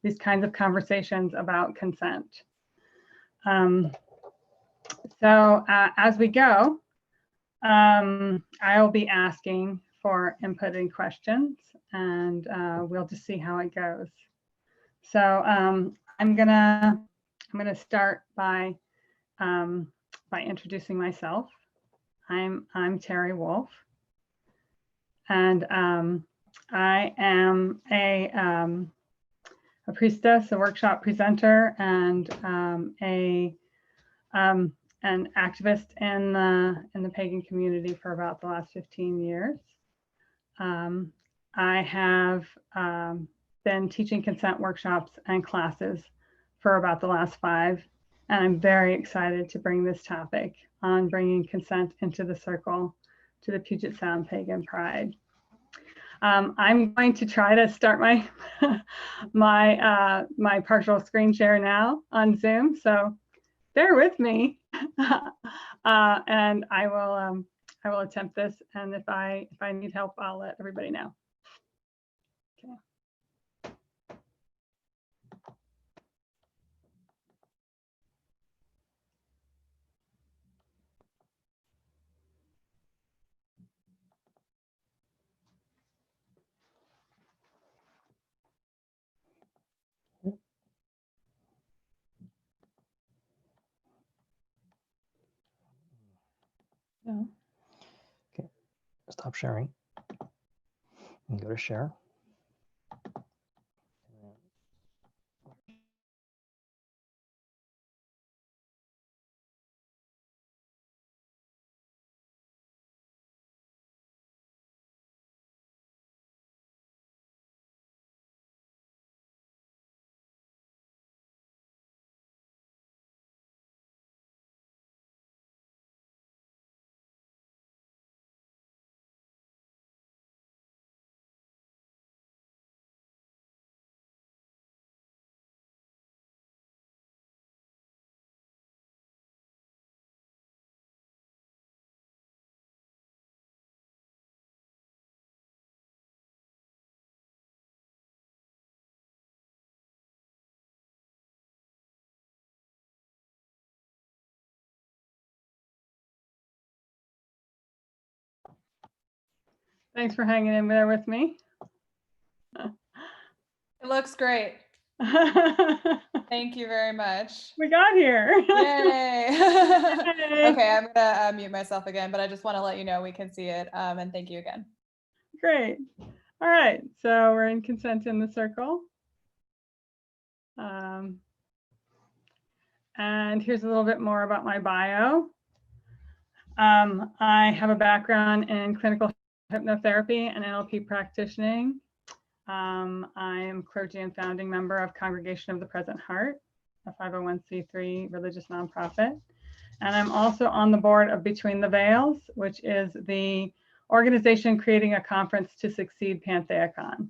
these kinds of conversations about consent. As we go, I'll be asking for input and questions, and we'll just see how it goes. So I'm gonna start by introducing myself. I'm Terrie Wolfe, and I am a priestess, a workshop presenter, and an activist in the pagan community for about the last 15 years. I have been teaching consent workshops and classes for about the last 5, and I'm very excited to bring this topic on bringing consent into the circle to the Puget Sound Pagan Pride. I'm going to try to start my my partial screen share now on Zoom, so bear with me, and I will attempt this, and if I need help, I'll let everybody know. Okay. No. Okay, stop sharing and go to share. Thanks for hanging in there with me. It looks great. Thank you very much. We got here. Yay. Yay. Okay, I'm gonna mute myself again, but I just want to let you know we can see it, and thank you again. Great. All right, so we're in consent in the circle. And here's a little bit more about my bio. I have a background in clinical hypnotherapy and NLP practicing. I am clergy and founding member of Congregation of the Present Heart, a 501c3 religious nonprofit. And I'm also on the board of Between the Veils, which is the organization creating a conference to succeed PantheaCon.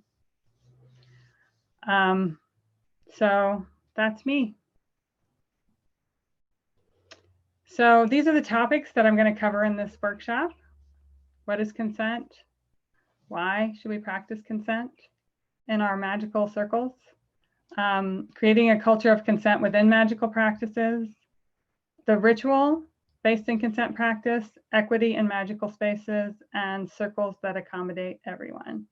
So that's me. So these are the topics that I'm going to cover in this workshop. What is consent? Why should we practice consent in our magical circles? Creating a culture of consent within magical practices. The ritual based in consent practice, equity in magical spaces, and circles that accommodate everyone.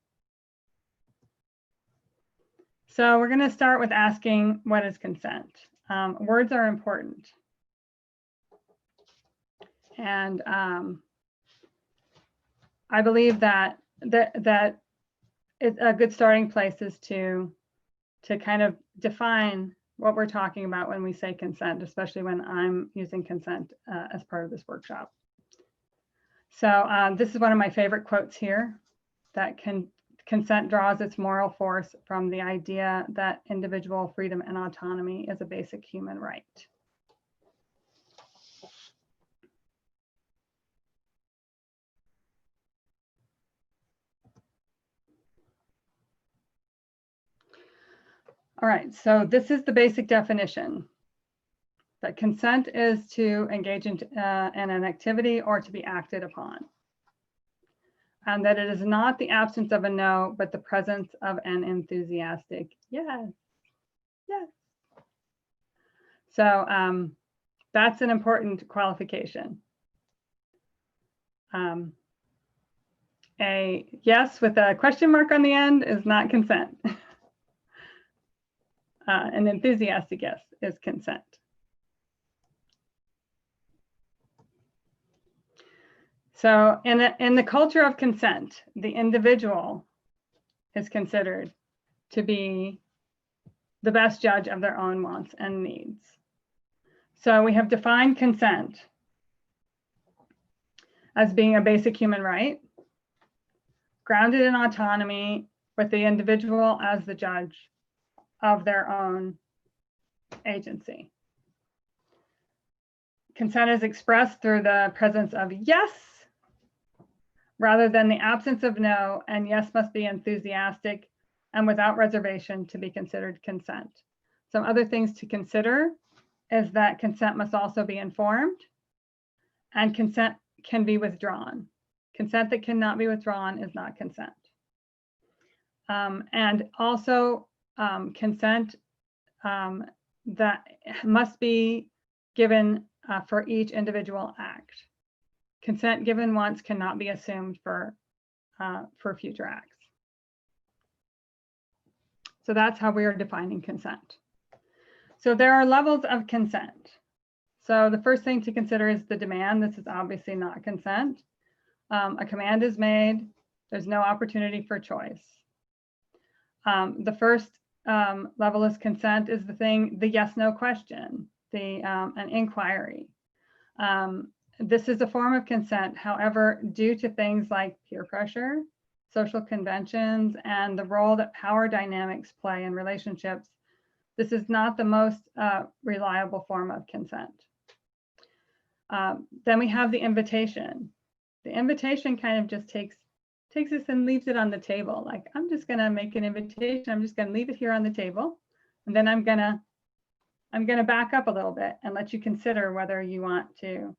So we're going to start with asking, what is consent? Words are important. And I believe that it's a good starting place is to kind of define what we're talking about when we say consent, especially when I'm using consent as part of this workshop. So this is one of my favorite quotes here, that consent draws its moral force from the idea that individual freedom and autonomy is a basic human right. All right, so this is the basic definition. That consent is to engage in an activity or to be acted upon. And that it is not the absence of a no, but the presence of an enthusiastic yes. So that's an important qualification. A yes with a question mark on the end is not consent. An enthusiastic yes is consent. So in the culture of consent, the individual is considered to be the best judge of their own wants and needs. So we have defined consent as being a basic human right, grounded in autonomy, with the individual as the judge of their own agency. Consent is expressed through the presence of yes, rather than the absence of no, and yes must be enthusiastic and without reservation to be considered consent. Some other things to consider is that consent must also be informed, and consent can be withdrawn. Consent that cannot be withdrawn is not consent. And also consent that must be given for each individual act. Consent given once cannot be assumed for future acts. So that's how we are defining consent. So there are levels of consent. So the first thing to consider is the demand. This is obviously not consent. A command is made. There's no opportunity for choice. The first level of consent is the yes/no question, an inquiry. This is a form of consent. However, due to things like peer pressure, social conventions, and the role that power dynamics play in relationships, this is not the most reliable form of consent. Then we have the invitation. The invitation kind of just takes us and leaves it on the table. Like, I'm just going to make an invitation. I'm just going to leave it here on the table. And then I'm going to back up a little bit and let you consider whether you want this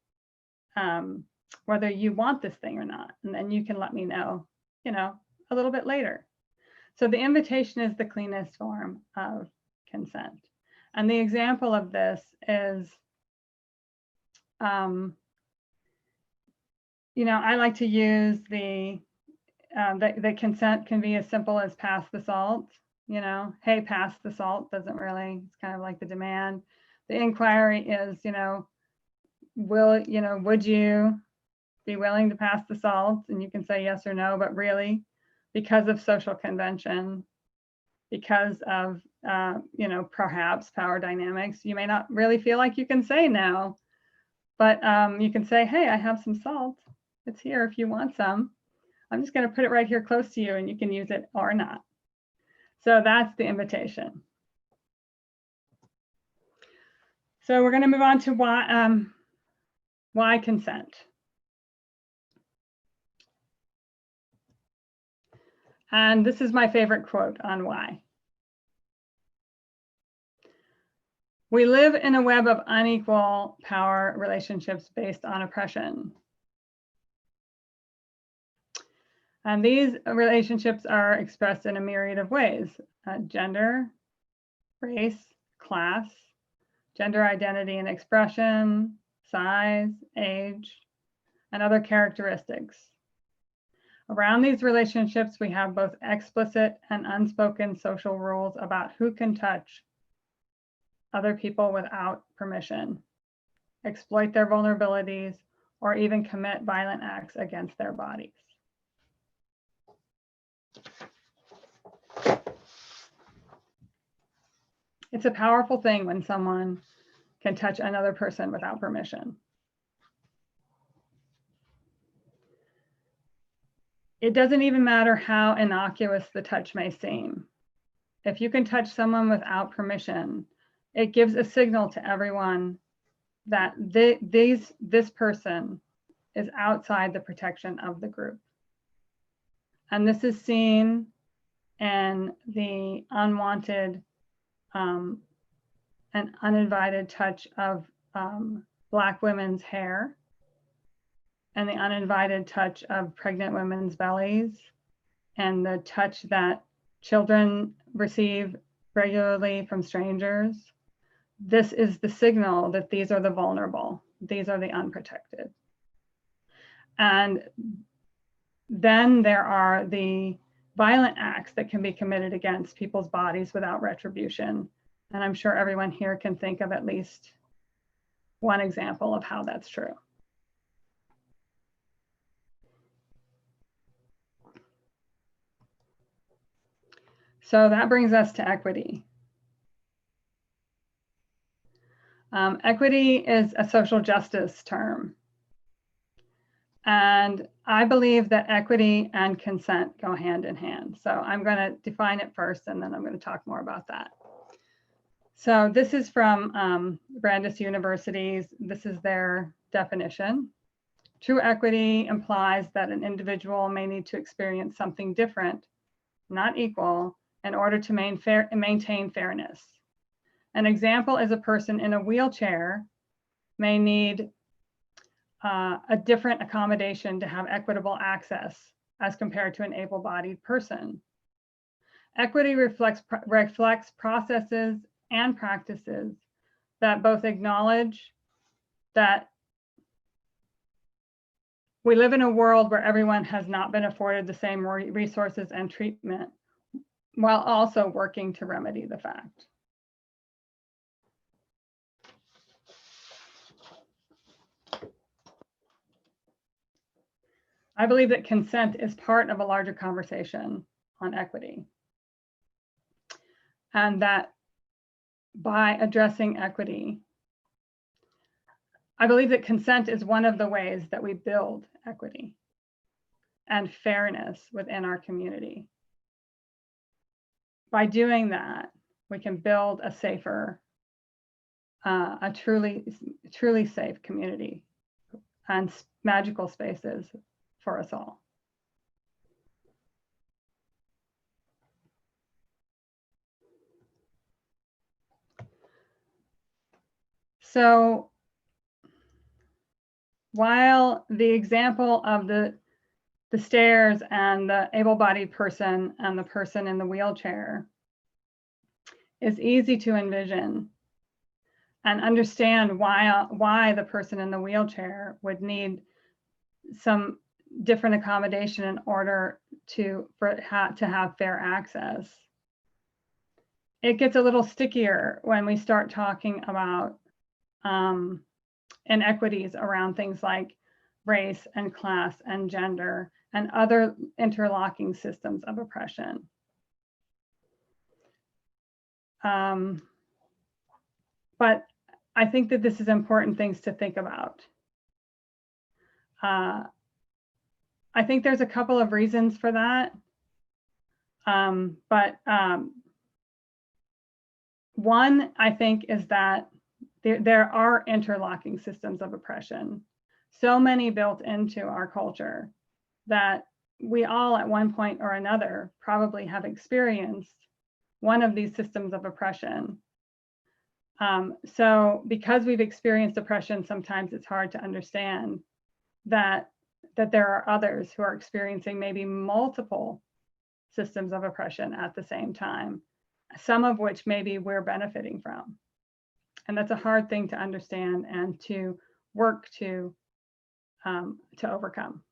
thing or not. And then you can let me know, a little bit later. So the invitation is the cleanest form of consent. And the example of this is, I like to use the consent can be as simple as pass the salt, hey, pass the salt doesn't really, it's kind of like the demand. The inquiry is, would you be willing to pass the salt? And you can say yes or no, but really, because of social convention, because of, perhaps power dynamics, you may not really feel like you can say no, but you can say, hey, I have some salt. It's here if you want some. I'm just going to put it right here close to you and you can use it or not. So that's the invitation. So we're going to move on to why consent. And this is my favorite quote on why. We live in a web of unequal power relationships based on oppression. And these relationships are expressed in a myriad of ways: gender, race, class, gender identity and expression, size, age, and other characteristics. Around these relationships, we have both explicit and unspoken social rules about who can touch other people without permission, exploit their vulnerabilities, or even commit violent acts against their bodies. It's a powerful thing when someone can touch another person without permission. It doesn't even matter how innocuous the touch may seem. If you can touch someone without permission, it gives a signal to everyone that this person is outside the protection of the group. And this is seen in the unwanted and uninvited touch of Black women's hair, and the uninvited touch of pregnant women's bellies, and the touch that children receive regularly from strangers. this is the signal that these are the vulnerable, these are the unprotected. And then there are the violent acts that can be committed against people's bodies without retribution. And I'm sure everyone here can think of at least one example of how that's true. So that brings us to equity. Equity is a social justice term. And I believe that equity and consent go hand in hand. So I'm going to define it first, and then I'm going to talk more about that. So this is from Brandeis University's, this is their definition. True equity implies that an individual may need to experience something different, not equal, in order to maintain fairness. An example is a person in a wheelchair may need a different accommodation to have equitable access as compared to an able-bodied person. Equity reflects processes and practices that both acknowledge that we live in a world where everyone has not been afforded the same resources and treatment, while also working to remedy the fact. I believe that consent is part of a larger conversation on equity. And that by addressing equity, I believe that consent is one of the ways that we build equity and fairness within our community. By doing that, we can build a safer, a truly safe community and magical spaces for us all. So while the example of the stairs and the able-bodied person and the person in the wheelchair is easy to envision and understand why the person in the wheelchair would need some different accommodation in order to have fair access. It gets a little stickier when we start talking about inequities around things like race and class and gender and other interlocking systems of oppression. But I think that this is important things to think about. I think there's a couple of reasons for that. One, I think, is that there are interlocking systems of oppression, so many built into our culture that we all at one point or another probably have experienced one of these systems of oppression. So because we've experienced oppression, sometimes it's hard to understand that there are others who are experiencing maybe multiple systems of oppression at the same time, some of which maybe we're benefiting from. And that's a hard thing to understand and to work to overcome.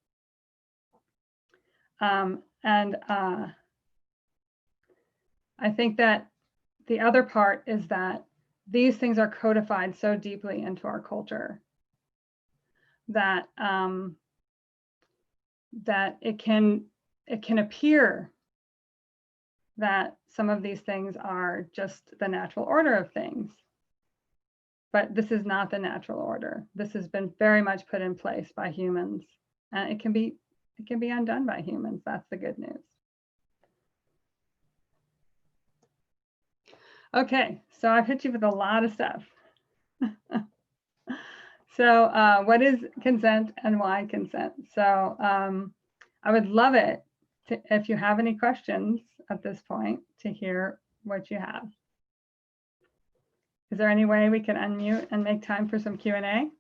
I think that the other part is that these things are codified so deeply into our culture that that it can appear that some of these things are just the natural order of things. But this is not the natural order. This has been very much put in place by humans, and it can be undone by humans. That's the good news. Okay, so I've hit you with a lot of stuff. So what is consent and why consent? So I would love it if you have any questions at this point to hear what you have. Is there any way we can unmute and make time for some Q&A?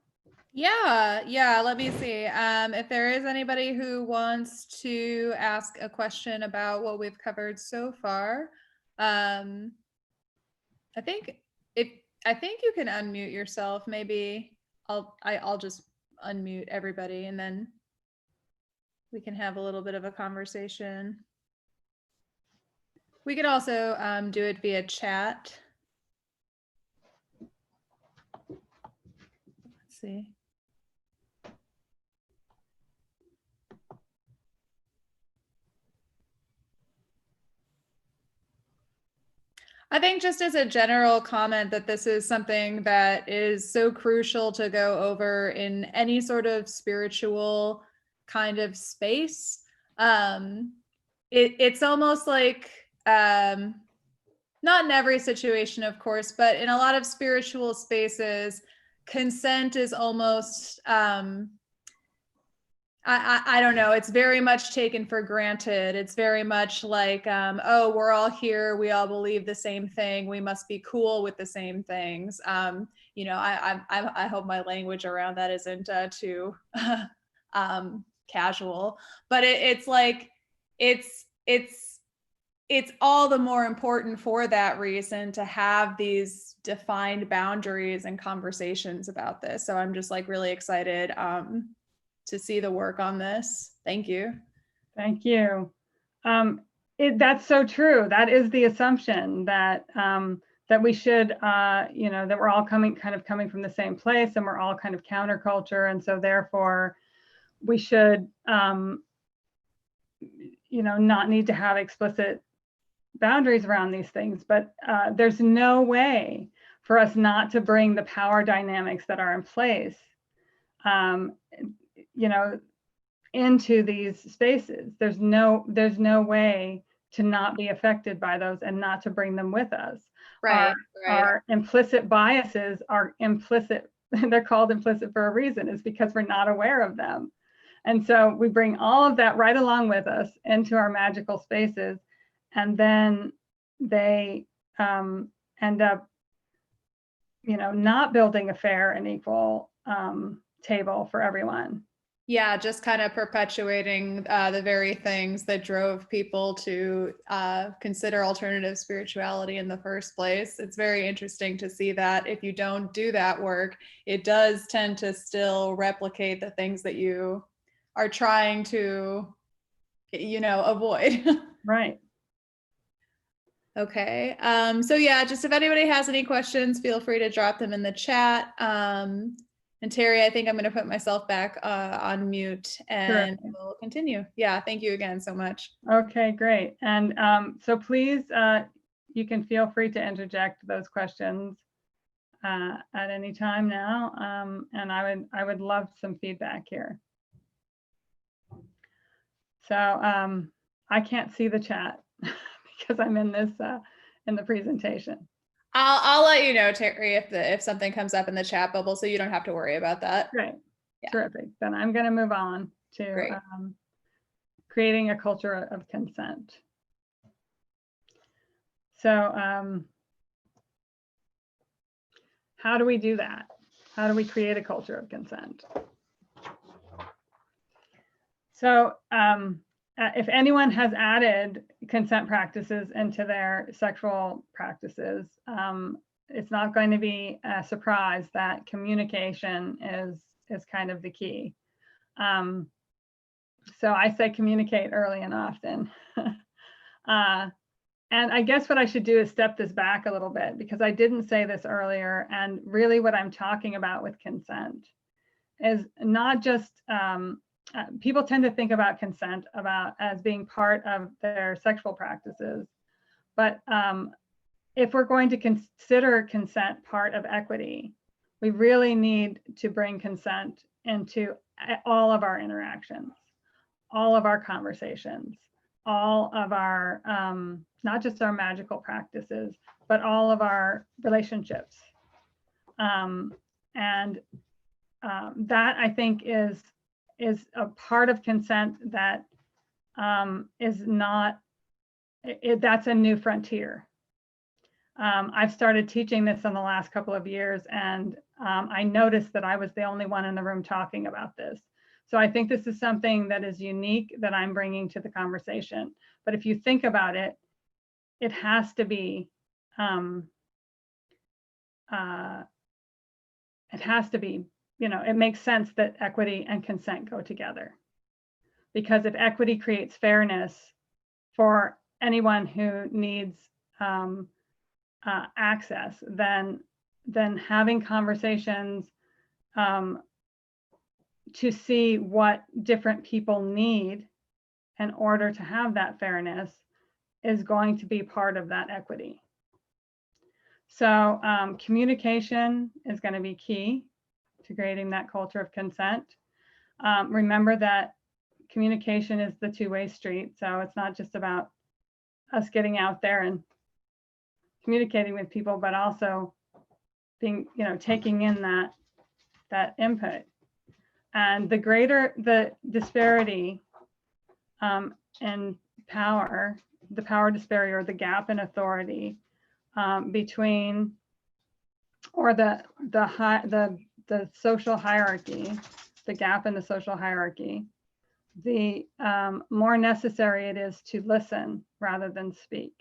Yeah, let me see. If there is anybody who wants to ask a question about what we've covered so far, I think if I think you can unmute yourself. Maybe I'll just unmute everybody and then we can have a little bit of a conversation. We could also do it via chat. Let's see. I think just as a general comment that this is something that is so crucial to go over in any sort of spiritual kind of space. It's almost like, not in every situation, of course, but in a lot of spiritual spaces, consent is almost, I don't know, it's very much taken for granted. It's very much like, oh, we're all here, we all believe the same thing, we must be cool with the same things. You know, I hope my language around that isn't too casual, but it's like, it's all the more important for that reason to have these defined boundaries and conversations about this. So I'm just like really excited to see the work on this. Thank you. Thank you. That's so true. That is the assumption that that we should, you know, that we're all coming from the same place, and we're all kind of counterculture, and so therefore we should, you know, not need to have explicit boundaries around these things. But there's no way for us not to bring the power dynamics that are in place, you know, into these spaces. There's no way to not be affected by those and not to bring them with us. Right. Our implicit biases are implicit. They're called implicit for a reason. It's because we're not aware of them. And so we bring all of that right along with us into our magical spaces, and then they end up, you know, not building a fair and equal table for everyone. Yeah, just kind of perpetuating the very things that drove people to consider alternative spirituality in the first place. It's very interesting to see that if you don't do that work, it does tend to still replicate the things that you are trying to, you know, avoid. Right. Okay. So yeah, just if anybody has any questions, feel free to drop them in the chat. And Terry, I think I'm going to put myself back on mute and we'll continue. Yeah, thank you again so much. Okay, great. And so please, you can feel free to interject those questions at any time now. And I would love some feedback here. So I can't see the chat because I'm in this in the presentation. I'll let you know, Terry, if something comes up in the chat bubble, so you don't have to worry about that. Great. Yeah. Terrific. Then I'm going to move on to creating a culture of consent. So how do we do that? How do we create a culture of consent? So if anyone has added consent practices into their sexual practices, it's not going to be a surprise that communication is kind of the key. So I say communicate early and often. And I guess what I should do is step this back a little bit, because I didn't say this earlier. And really what I'm talking about with consent is not just, people tend to think about consent as being part of their sexual practices. But if we're going to consider consent part of equity, we really need to bring consent into all of our interactions, all of our conversations, all of our, not just our magical practices, but all of our relationships. And that, I think, is a part of consent that is not, that's a new frontier. I've started teaching this in the last couple of years, and I noticed that I was the only one in the room talking about this. So I think this is something that is unique that I'm bringing to the conversation. But if you think about it, it has to be it has to be, it makes sense that equity and consent go together. Because if equity creates fairness for anyone who needs access, then having conversations to see what different people need in order to have that fairness is going to be part of that equity. So communication is going to be key to creating that culture of consent. Remember that communication is the two-way street. So it's not just about us getting out there and communicating with people, but also being, taking in that input. And the greater the disparity in power, the power disparity or the gap in authority between, or the social hierarchy, the gap in the social hierarchy, the more necessary it is to listen rather than speak.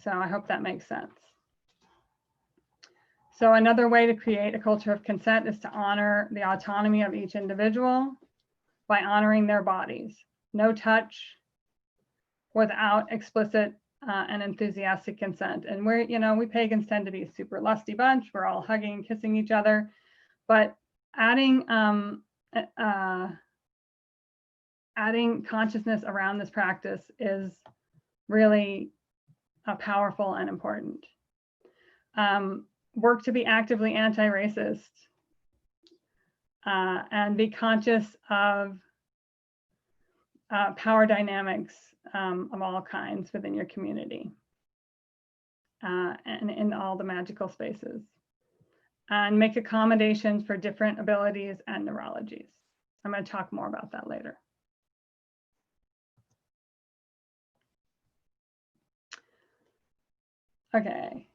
So I hope that makes sense. So another way to create a culture of consent is to honor the autonomy of each individual by honoring their bodies. No touch without explicit and enthusiastic consent. And we pagans tend to be a super lusty bunch. We're all hugging and kissing each other, but adding consciousness around this practice is really powerful and important. Work to be actively anti-racist and be conscious of power dynamics of all kinds within your community and in all the magical spaces. And make accommodations for different abilities and neurologies. I'm going to talk more about that later. Okay.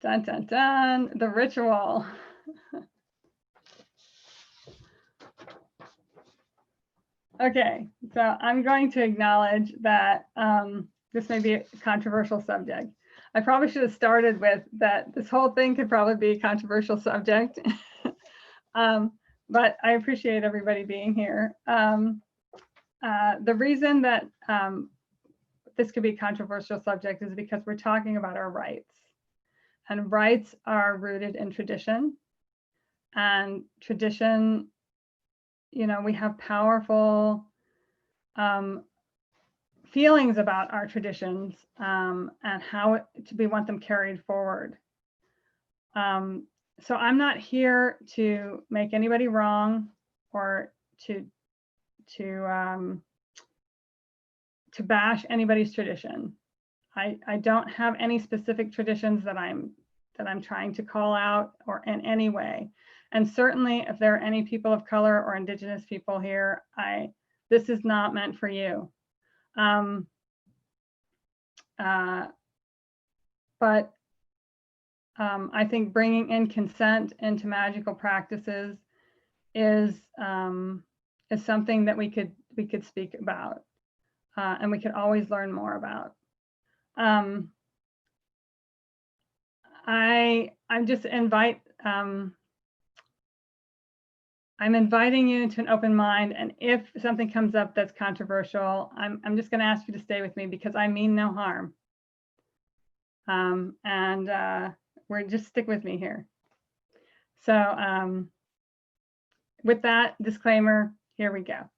Dun, dun, dun, the ritual. Okay, so I'm going to acknowledge that this may be a controversial subject. I probably should have started with that this whole thing could probably be a controversial subject, but I appreciate everybody being here. The reason that this could be a controversial subject is because we're talking about our rights. And rights are rooted in tradition. And tradition, we have powerful feelings about our traditions and how we want them carried forward. So I'm not here to make anybody wrong or to bash anybody's tradition. I don't have any specific traditions that I'm trying to call out or in any way. And certainly if there are any people of color or indigenous people here, this is not meant for you. But I think bringing in consent into magical practices is something that we could speak about, and we could always learn more about. I'm inviting you into an open mind, and if something comes up that's controversial, I'm just going to ask you to stay with me because I mean no harm. We're just stick with me here. So with that disclaimer, here we go.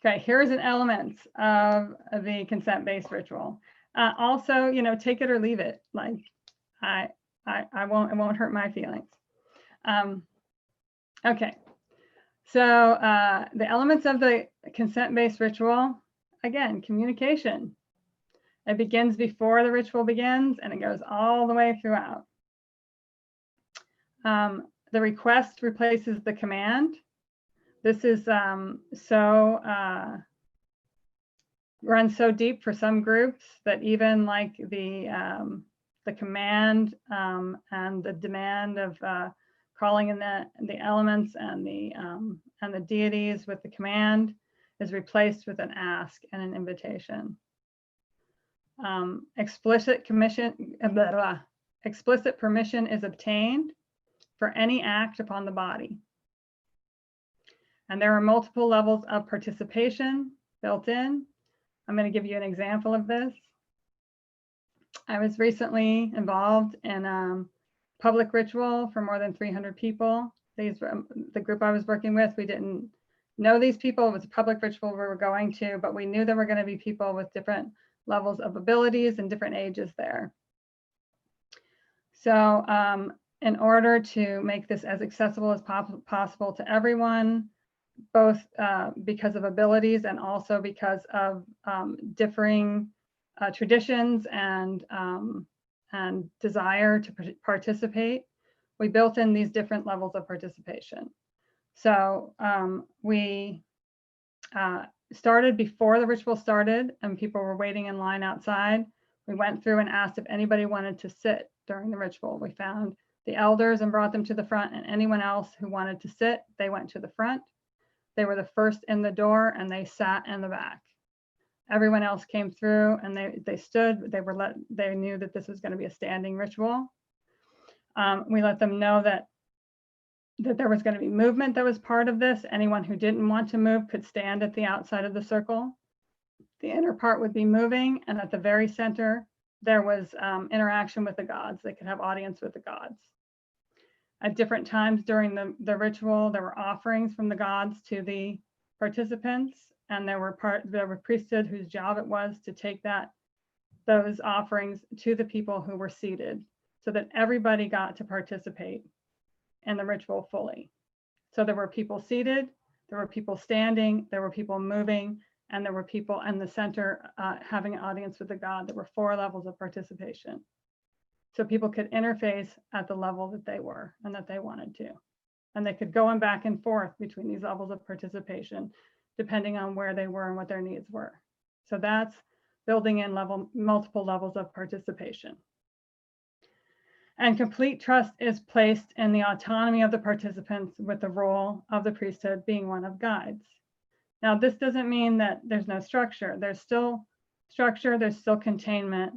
Okay, here's an element of the consent-based ritual. Also, take it or leave it. Like, it won't hurt my feelings. Okay, so the elements of the consent-based ritual, again, communication. It begins before the ritual begins and it goes all the way throughout. The request replaces the command. This is runs so deep for some groups that even like the command and the demand of calling in the elements and the deities with the command is replaced with an ask and an invitation. Explicit permission is obtained for any act upon the body. And there are multiple levels of participation built in. I'm going to give you an example of this. I was recently involved in public ritual for more than 300 people. The group I was working with, we didn't know these people. It was a public ritual we were going to, but we knew there were going to be people with different levels of abilities and different ages there. So in order to make this as accessible as possible to everyone, both because of abilities and also because of differing traditions and desire to participate, we built in these different levels of participation. So we started before the ritual started and people were waiting in line outside. We went through and asked if anybody wanted to sit during the ritual. We found the elders and brought them to the front, and anyone else who wanted to sit, they went to the front. They were the first in the door and they sat in the back. Everyone else came through and they stood. They knew that this was going to be a standing ritual. We let them know that there was going to be movement that was part of this. Anyone who didn't want to move could stand at the outside of the circle. The inner part would be moving, and at the very center, there was interaction with the gods. They could have audience with the gods. At different times during the ritual, there were offerings from the gods to the participants, and there were priesthood whose job it was to take those offerings to the people who were seated, so that everybody got to participate in the ritual fully. So there were people seated, there were people standing, there were people moving, and there were people in the center having an audience with the god. There were 4 levels of participation. So people could interface at the level that they were and that they wanted to. And they could go in back and forth between these levels of participation, depending on where they were and what their needs were. So that's building in multiple levels of participation. And complete trust is placed in the autonomy of the participants, with the role of the priesthood being one of guides. Now, this doesn't mean that there's no structure. There's still structure, there's still containment.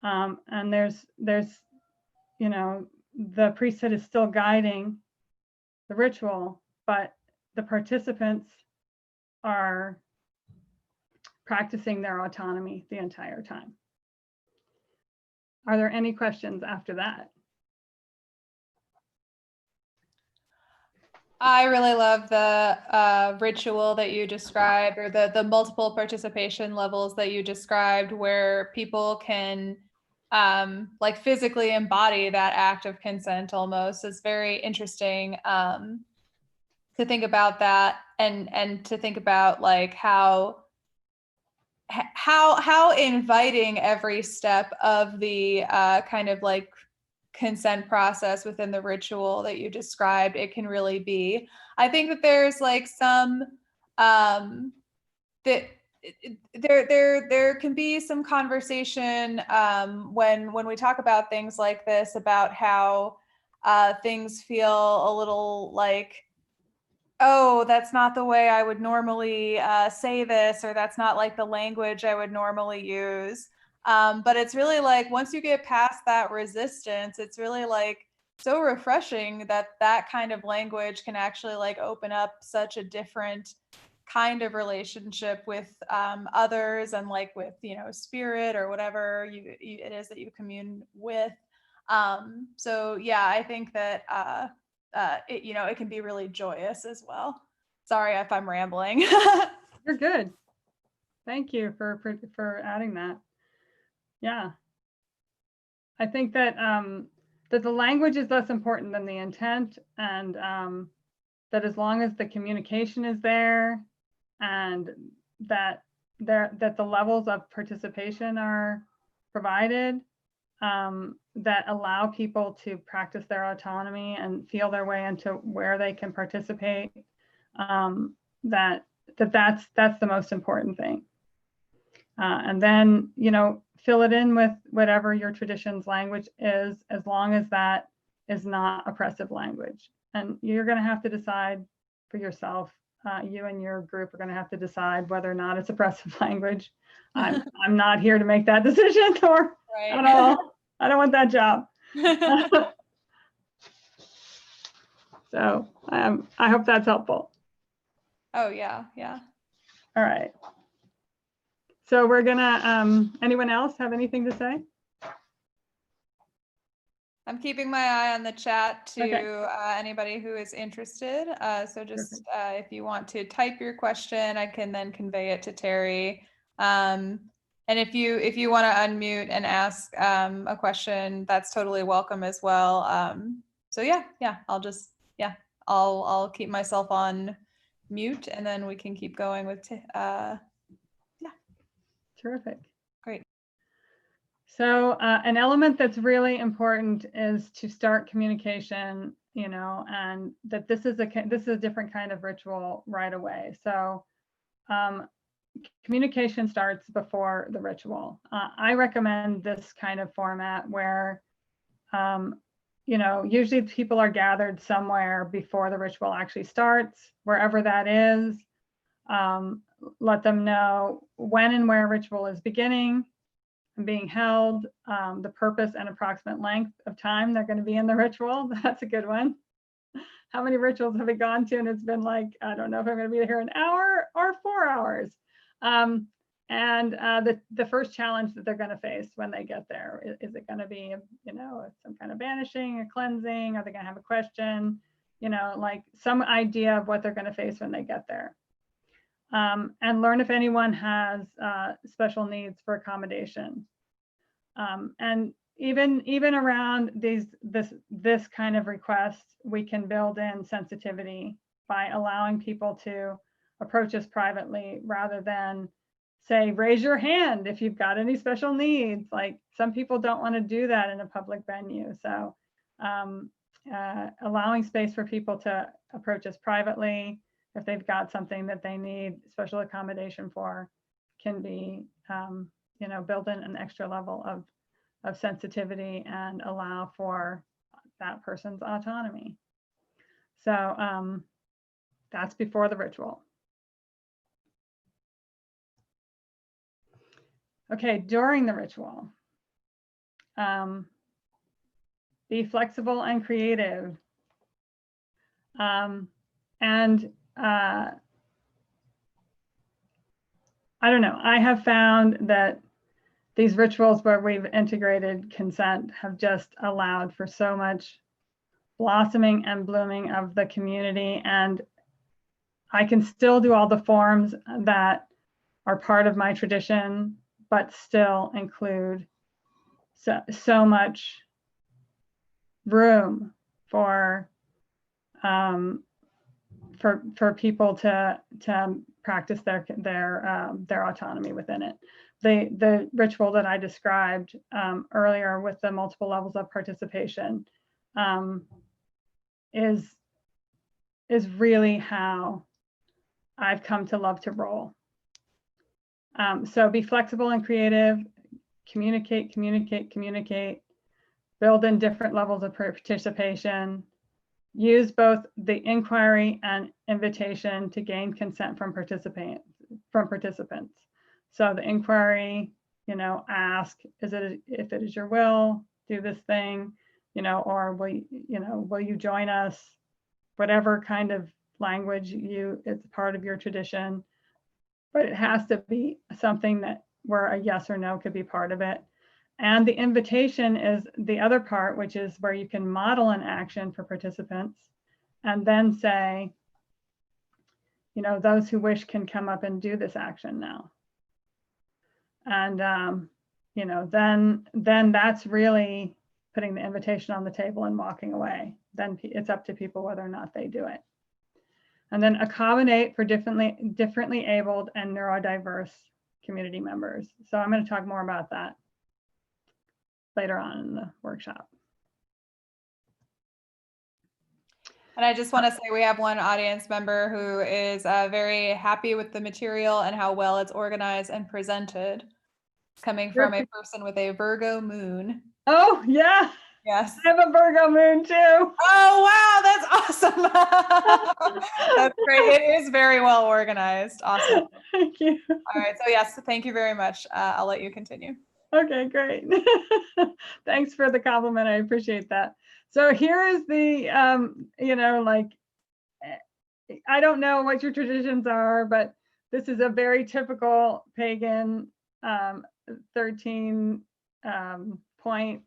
And there's, you know, the priesthood is still guiding the ritual, but the participants are practicing their autonomy the entire time. Are there any questions after that? I really love the ritual that you described, or the multiple participation levels that you described, where people can like physically embody that act of consent almost. It's very interesting to think about that, and to think about like how inviting every step of the kind of like consent process within the ritual that you described it can really be. I think that there's like some that there can be some conversation when we talk about things like this, about how things feel a little like, oh, that's not the way I would normally say this, or that's not like the language I would normally use. But it's really like, once you get past that resistance, it's really like so refreshing that that kind of language can actually like open up such a different kind of relationship with others, and like with, you know, spirit or whatever it is that you commune with. So yeah, I think that it, you know, it can be really joyous as well. Sorry if I'm rambling. You're good. Thank you for adding that. Yeah. I think that that the language is less important than the intent, and that as long as the communication is there, and that the levels of participation are provided, that allow people to practice their autonomy and feel their way into where they can participate, that's the most important thing. And then, you know, fill it in with whatever your tradition's language is, as long as that is not oppressive language. And you're going to have to decide for yourself you and your group are going to have to decide whether or not it's oppressive language. I'm not here to make that decision or at all. I don't want that job. So I hope that's helpful. Oh yeah, yeah. All right. So we're gonna, anyone else have anything to say? I'm keeping my eye on the chat to Okay. Anybody who is interested. So just Perfect. if you want to type your question, I can then convey it to Terri. And if you want to unmute and ask a question, that's totally welcome as well. So yeah, I'll keep myself on mute, and then we can keep going with Terrific. Great. So an element that's really important is to start communication, and that this is a different kind of ritual right away. So communication starts before the ritual. I recommend this kind of format where, usually people are gathered somewhere before the ritual actually starts, wherever that is. Let them know when and where ritual is beginning and being held, the purpose and approximate length of time they're going to be in the ritual. That's a good one. How many rituals have we gone to and it's been like, I don't know if I'm going to be here an hour or 4 hours. And the first challenge that they're going to face when they get there, is it going to be, some kind of banishing, a cleansing? Are they going to have a question? Like some idea of what they're going to face when they get there. And learn if anyone has special needs for accommodation. And even around this kind of request, we can build in sensitivity by allowing people to approach us privately rather than say, raise your hand if you've got any special needs. Like some people don't want to do that in a public venue. So allowing space for people to approach us privately if they've got something that they need special accommodation for can be, build in an extra level of sensitivity and allow for that person's autonomy. So that's before the ritual. Okay, during the ritual, be flexible and creative. I don't know, I have found that these rituals where we've integrated consent have just allowed for so much blossoming and blooming of the community. And I can still do all the forms that are part of my tradition, but still include so much room for people to practice their autonomy within it. The ritual that I described earlier with the multiple levels of participation is really how I've come to love to roll. So be flexible and creative, communicate, build in different levels of participation, use both the inquiry and invitation to gain consent from participants. So the inquiry, ask, if it is your will, do this thing, or will you join us? Whatever kind of language it's part of your tradition, but it has to be something where a yes or no could be part of it. And the invitation is the other part, which is where you can model an action for participants and then say, those who wish can come up and do this action now. And, then that's really putting the invitation on the table and walking away. Then it's up to people whether or not they do it. And then accommodate for differently abled and neurodiverse community members. So I'm going to talk more about that later on in the workshop. And I just want to say we have one audience member who is very happy with the material and how well it's organized and presented. It's coming from a person with a Virgo moon. Oh, yeah. Yes. I have a Virgo moon too. Oh, wow, that's awesome. That's great. It is very well organized. Awesome. Thank you. All right. So yes, thank you very much. I'll let you continue. Okay, great. Thanks for the compliment. I appreciate that. So here is the, you know, like, I don't know what your traditions are, but this is a very typical pagan 13 point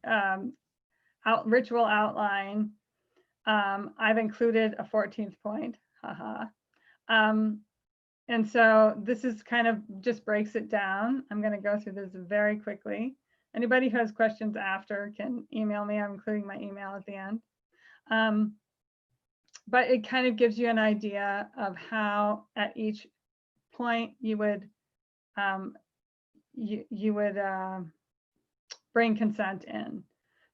ritual outline. I've included a 14th point, haha. And so this is kind of just breaks it down. I'm going to go through this very quickly. Anybody who has questions after can email me. I'm including my email at the end. But it kind of gives you an idea of how at each point you would bring consent in.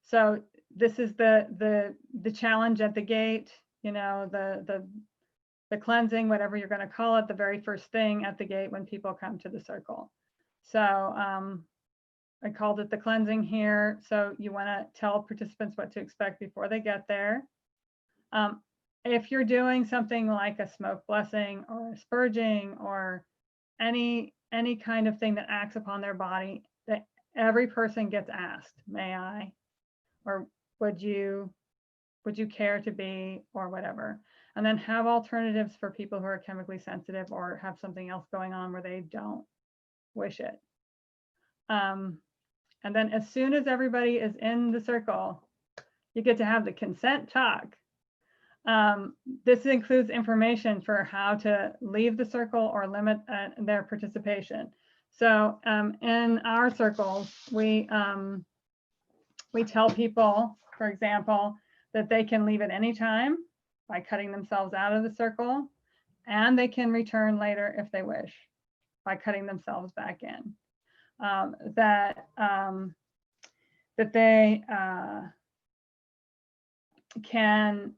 So this is the challenge at the gate, you know, the cleansing, whatever you're going to call it, the very first thing at the gate when people come to the circle. So I called it the cleansing here. So you want to tell participants what to expect before they get there. If you're doing something like a smoke blessing or a spurging or any kind of thing that acts upon their body, that every person gets asked, may I, or would you care to be, or whatever. And then have alternatives for people who are chemically sensitive or have something else going on where they don't wish it. And then as soon as everybody is in the circle, you get to have the consent talk. This includes information for how to leave the circle or limit their participation. So in our circles, we tell people, for example, that they can leave at any time by cutting themselves out of the circle, and they can return later if they wish by cutting themselves back in. That they can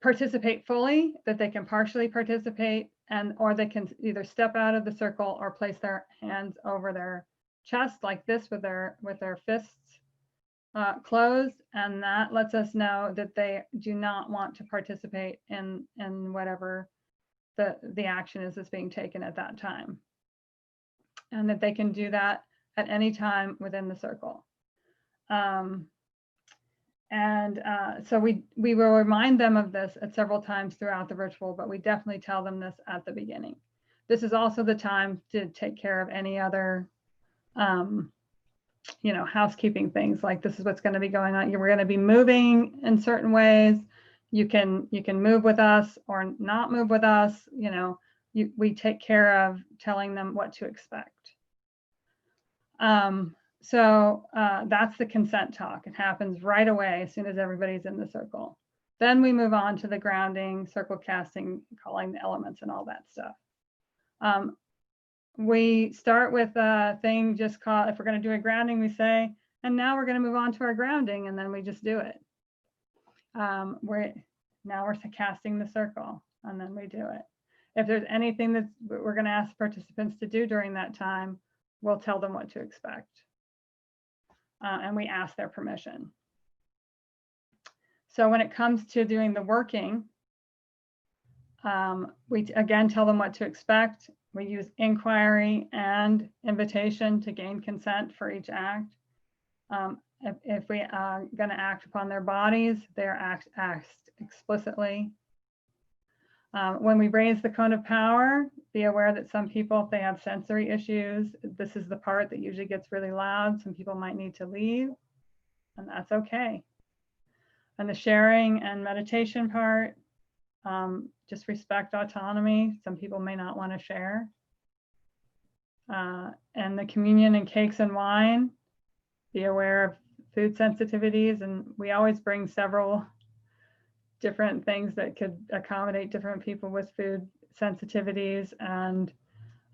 participate fully, that they can partially participate, or they can either step out of the circle or place their hands over their chest like this with their fists closed, and that lets us know that they do not want to participate in whatever the action is that's being taken at that time, and that they can do that at any time within the circle. So we will remind them of this at several times throughout the ritual, but we definitely tell them this at the beginning. This is also the time to take care of any other you know, housekeeping things, like this is what's going to be going on. We're going to be moving in certain ways. You can move with us or not move with us. You know, we take care of telling them what to expect. So that's the consent talk. It happens right away as soon as everybody's in the circle. Then we move on to the grounding, circle casting, calling the elements and all that stuff. We start with a thing just called, if we're going to do a grounding, we say, and now we're going to move on to our grounding, and then we just do it. Now we're casting the circle, and then we do it. If there's anything that we're going to ask participants to do during that time, we'll tell them what to expect. And we ask their permission. So when it comes to doing the working, we again tell them what to expect. We use inquiry and invitation to gain consent for each act. If we are going to act upon their bodies, they're asked explicitly. When we raise the cone of power, be aware that some people, if they have sensory issues, this is the part that usually gets really loud. Some people might need to leave, and that's okay. And the sharing and meditation part, just respect autonomy. Some people may not want to share. And the communion and cakes and wine, be aware of food sensitivities. And we always bring several different things that could accommodate different people with food sensitivities. And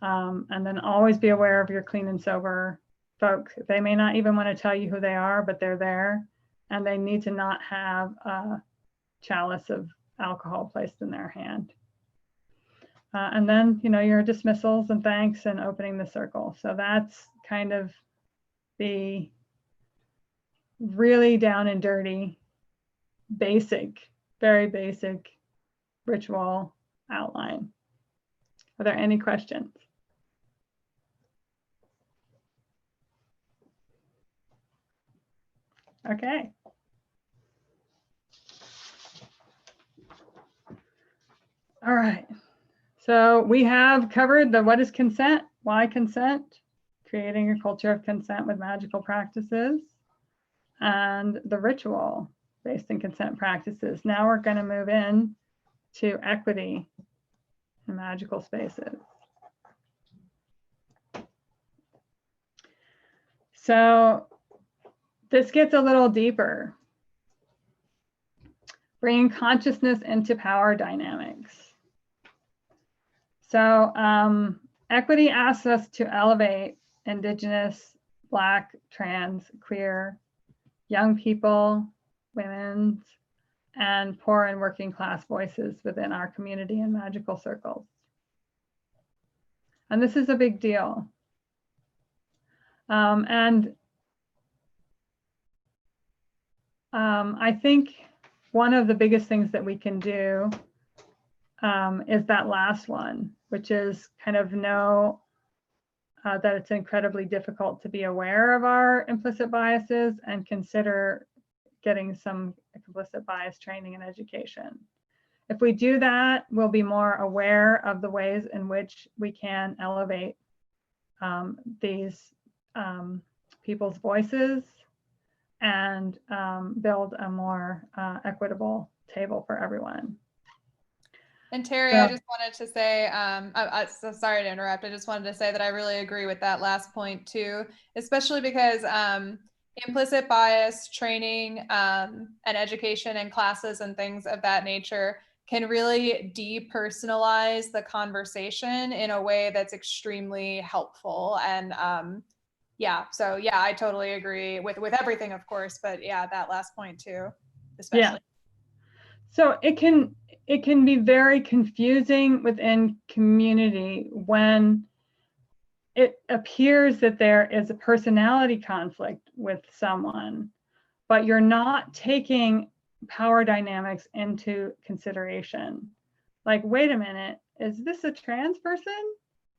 then always be aware of your clean and sober folk. They may not even want to tell you who they are, but they're there. And they need to not have a chalice of alcohol placed in their hand. And then, you know, your dismissals and thanks and opening the circle. So that's kind of the really down and dirty, basic, very basic ritual outline. Are there any questions? Okay. All right. So we have covered the what is consent, why consent, creating a culture of consent with magical practices, and the ritual based in consent practices. Now we're going to move in to equity in magical spaces. So this gets a little deeper. Bringing consciousness into power dynamics. So equity asks us to elevate Indigenous, Black, trans, queer, young people, women's, and poor and working class voices within our community and magical circles. And this is a big deal. I think one of the biggest things that we can do is that last one, which is kind of know that it's incredibly difficult to be aware of our implicit biases and consider getting some implicit bias training and education. If we do that, we'll be more aware of the ways in which we can elevate these people's voices and build a more equitable table for everyone. And Terry, Yeah. I just wanted to say, so sorry to interrupt. I just wanted to say that I really agree with that last point too, especially because implicit bias training and education and classes and things of that nature can really depersonalize the conversation in a way that's extremely helpful. And yeah, so yeah, I totally agree with everything, of course, but yeah, that last point too, especially. Yeah. So it can be very confusing within community when it appears that there is a personality conflict with someone, but you're not taking power dynamics into consideration. Like, wait a minute, is this a trans person?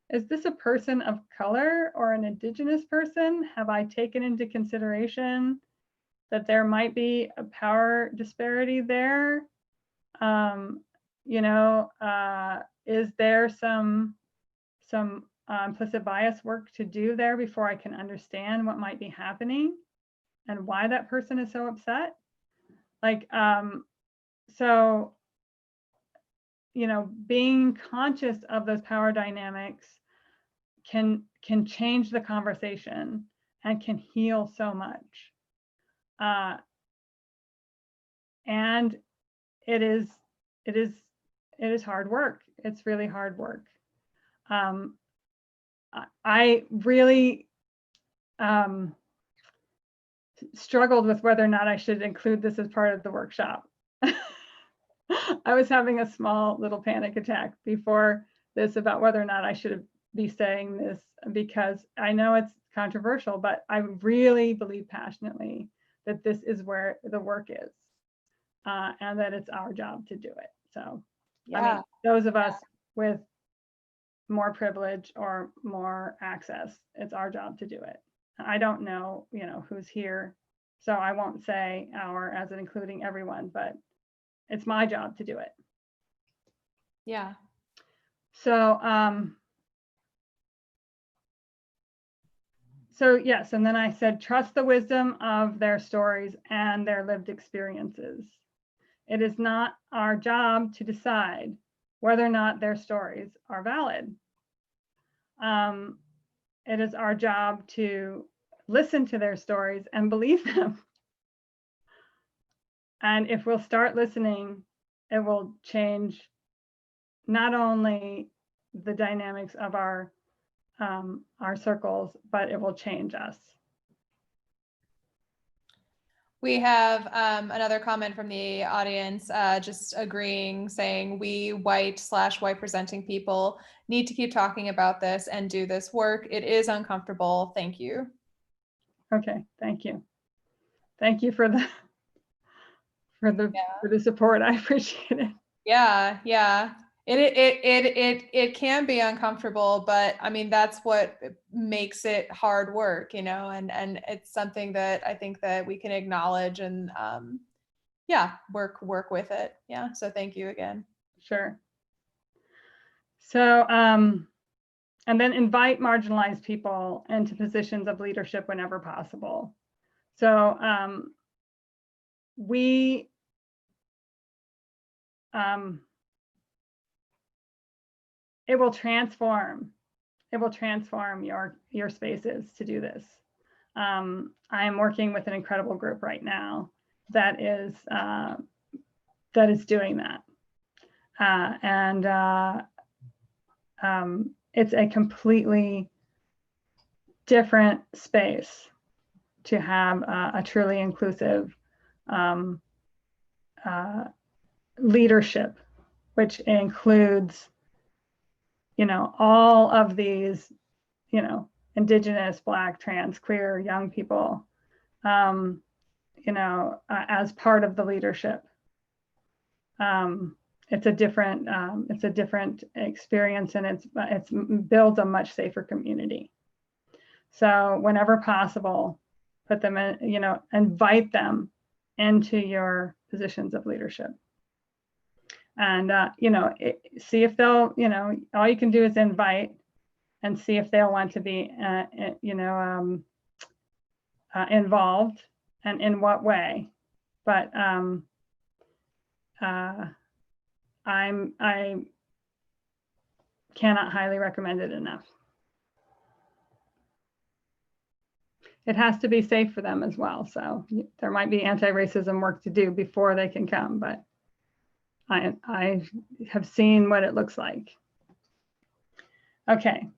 Is this a person of color or an Indigenous person? Have I taken into consideration that there might be a power disparity there? Is there some implicit bias work to do there before I can understand what might be happening and why that person is so upset? Like, so, being conscious of those power dynamics can change the conversation and can heal so much. And it is hard work. It's really hard work. I really struggled with whether or not I should include this as part of the workshop. I was having a small little panic attack before this about whether or not I should be saying this, because I know it's controversial, but I really believe passionately that this is where the work is, and that it's our job to do it. So, yeah. I mean, those of us with more privilege or more access, it's our job to do it. I don't know, who's here, so I won't say our as in including everyone, but it's my job to do it. Yeah. So, yes, and then I said, trust the wisdom of their stories and their lived experiences. It is not our job to decide whether or not their stories are valid. It is our job to listen to their stories and believe them. And if we'll start listening, it will change not only the dynamics of our circles, but it will change us. We have another comment from the audience, just agreeing, saying we white/white presenting people need to keep talking about this and do this work. It is uncomfortable. Thank you. Okay, thank you. Thank you for the for the support. I appreciate it. Yeah, yeah. It can be uncomfortable, but I mean that's what makes it hard work, you know, and it's something that I think that we can acknowledge and yeah, work with it. Yeah. So thank you again. Sure. So and then invite marginalized people into positions of leadership whenever possible. So it will transform your spaces to do this. I am working with an incredible group right now that is doing that, and it's a completely different space to have a truly inclusive leadership, which includes, all of these, Indigenous, Black, trans, queer, young people, as part of the leadership. It's a different experience, and it's builds a much safer community. So whenever possible, put them in, invite them into your positions of leadership. And, see if they'll, all you can do is invite and see if they'll want to be, involved and in what way. But I cannot highly recommend it enough. It has to be safe for them as well. So there might be anti-racism work to do before they can come, but I have seen what it looks like. Okay.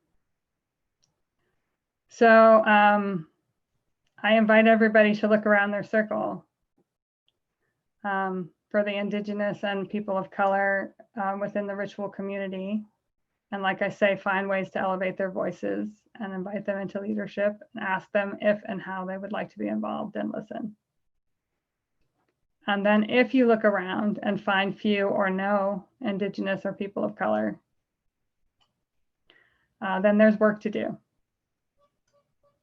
So I invite everybody to look around their circle for the Indigenous and people of color within the ritual community. And like I say, find ways to elevate their voices and invite them into leadership and ask them if and how they would like to be involved and listen. And then if you look around and find few or no Indigenous or people of color, then there's work to do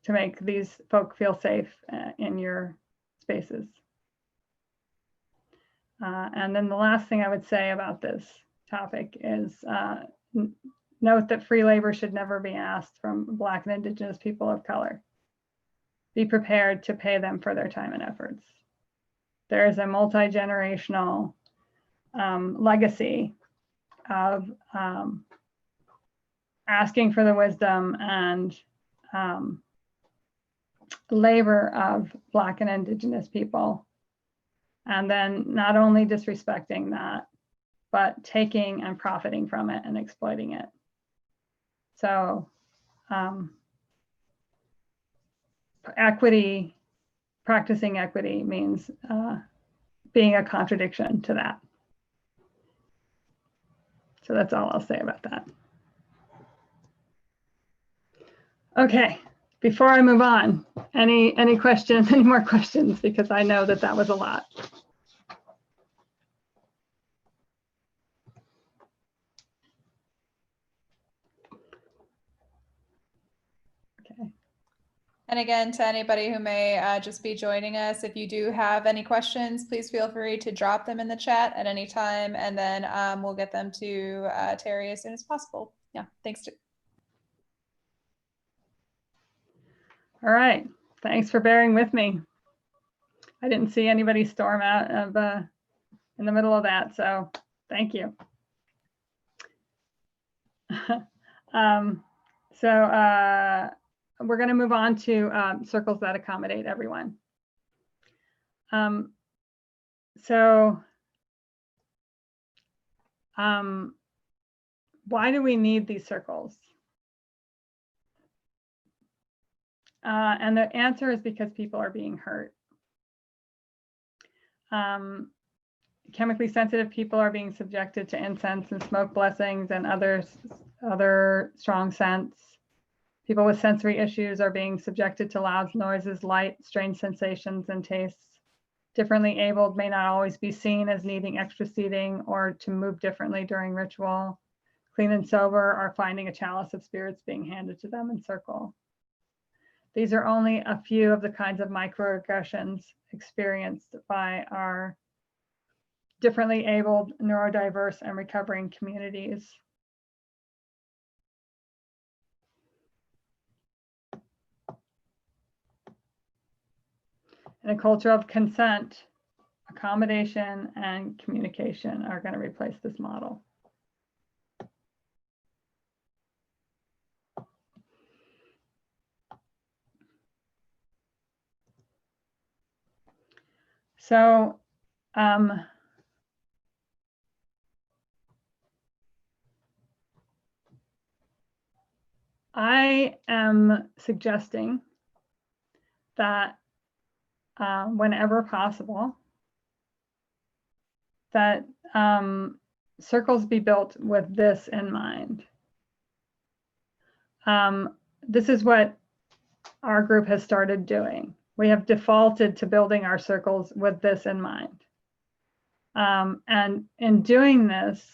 to make these folk feel safe in your spaces. And then the last thing I would say about this topic is note that free labor should never be asked from Black and Indigenous people of color. Be prepared to pay them for their time and efforts. There is a multi-generational legacy of asking for the wisdom and labor of Black and Indigenous people, and then not only disrespecting that, but taking and profiting from it and exploiting it. So practicing equity means being a contradiction to that. So that's all I'll say about that. Okay, before I move on, any questions, any more questions? Because I know that was a lot. Okay. And again, to anybody who may just be joining us, if you do have any questions, please feel free to drop them in the chat at any time, and then we'll get them to Terri as soon as possible. Yeah, thanks. All right, thanks for bearing with me. I didn't see anybody storm out of in the middle of that, so thank you. We're going to move on to circles that accommodate everyone. Why do we need these circles? And the answer is because people are being hurt. Chemically sensitive people are being subjected to incense and smoke blessings and other strong scents. People with sensory issues are being subjected to loud noises, light, strange sensations, and tastes. Differently abled may not always be seen as needing extra seating or to move differently during ritual. Clean and sober are finding a chalice of spirits being handed to them in circle. These are only a few of the kinds of microaggressions experienced by our differently abled, neurodiverse, and recovering communities. In a culture of consent, accommodation and communication are going to replace this model. So I am suggesting that whenever possible, that circles be built with this in mind. This is what our group has started doing. We have defaulted to building our circles with this in mind. And in doing this,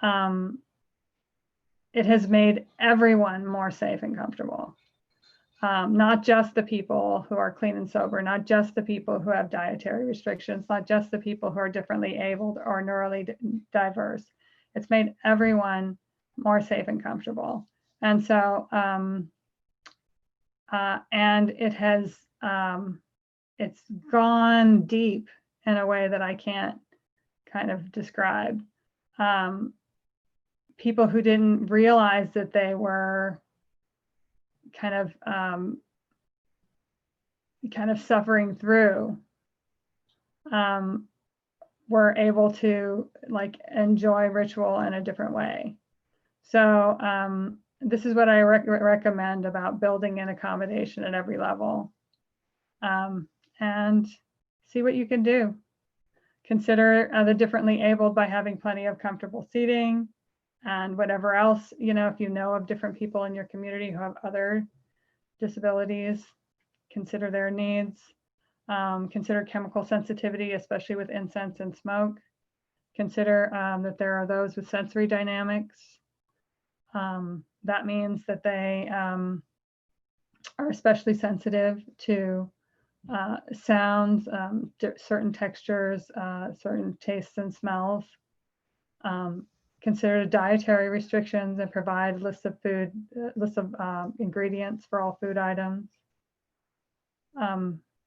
it has made everyone more safe and comfortable. Not just the people who are clean and sober, not just the people who have dietary restrictions, not just the people who are differently abled or neurally diverse. It's made everyone more safe and comfortable. And so, and it has, it's gone deep in a way that I can't kind of describe. People who didn't realize that they were kind of suffering through were able to like enjoy ritual in a different way. So this is what I recommend about building in accommodation at every level, and see what you can do. Consider the differently abled by having plenty of comfortable seating, and whatever else, you know, if you know of different people in your community who have other disabilities, consider their needs. Consider chemical sensitivity, especially with incense and smoke. Consider that there are those with sensory dynamics. That means that they are especially sensitive to sounds, certain textures, certain tastes and smells. Consider dietary restrictions and provide lists of ingredients for all food items.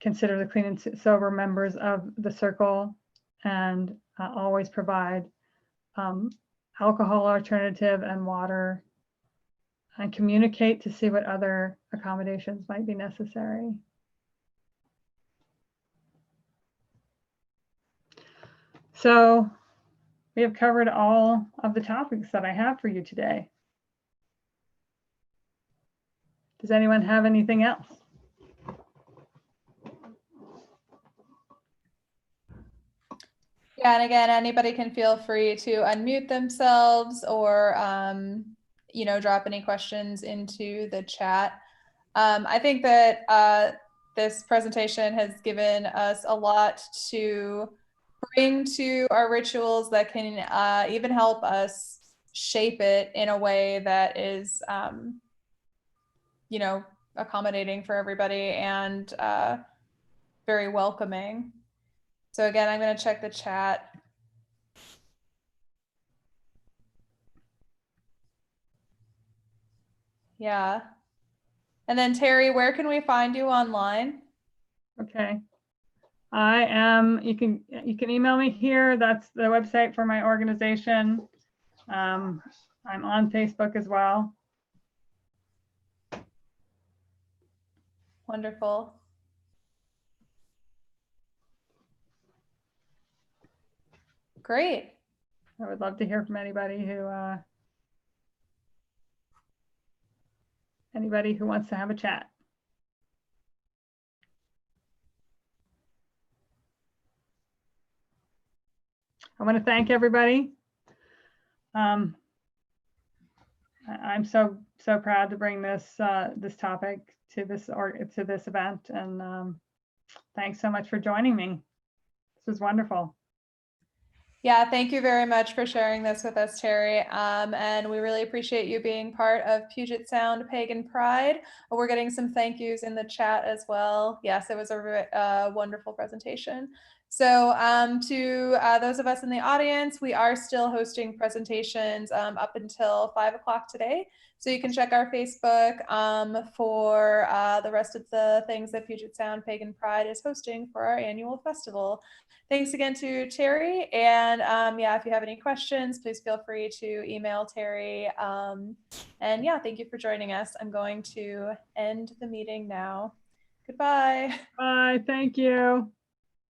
Consider the clean and sober members of the circle, and always provide alcohol alternative and water, and communicate to see what other accommodations might be necessary. So we have covered all of the topics that I have for you today. Does anyone have anything else? Yeah, and again, anybody can feel free to unmute themselves or, you know, drop any questions into the chat. I think that this presentation has given us a lot to bring to our rituals that can even help us shape it in a way that is, you know, accommodating for everybody and very welcoming. So again, I'm going to check the chat. Yeah. And then Terri, where can we find you online? Okay. I am, you can email me here. That's the website for my organization. I'm on Facebook as well. Wonderful. Great. I would love to hear from anybody who wants to have a chat. I want to thank everybody. I'm so proud to bring this this topic to this event, and thanks so much for joining me. This was wonderful. Yeah, thank you very much for sharing this with us, Terry. And we really appreciate you being part of Puget Sound Pagan Pride. We're getting some thank yous in the chat as well. Yes, it was a wonderful presentation. So to those of us in the audience, we are still hosting presentations up until 5 o'clock today. So you can check our Facebook for the rest of the things that Puget Sound Pagan Pride is hosting for our annual festival. Thanks again to Terry. And yeah, if you have any questions, please feel free to email Terry. And yeah, thank you for joining us. I'm going to end the meeting now. Goodbye. Bye. Thank you.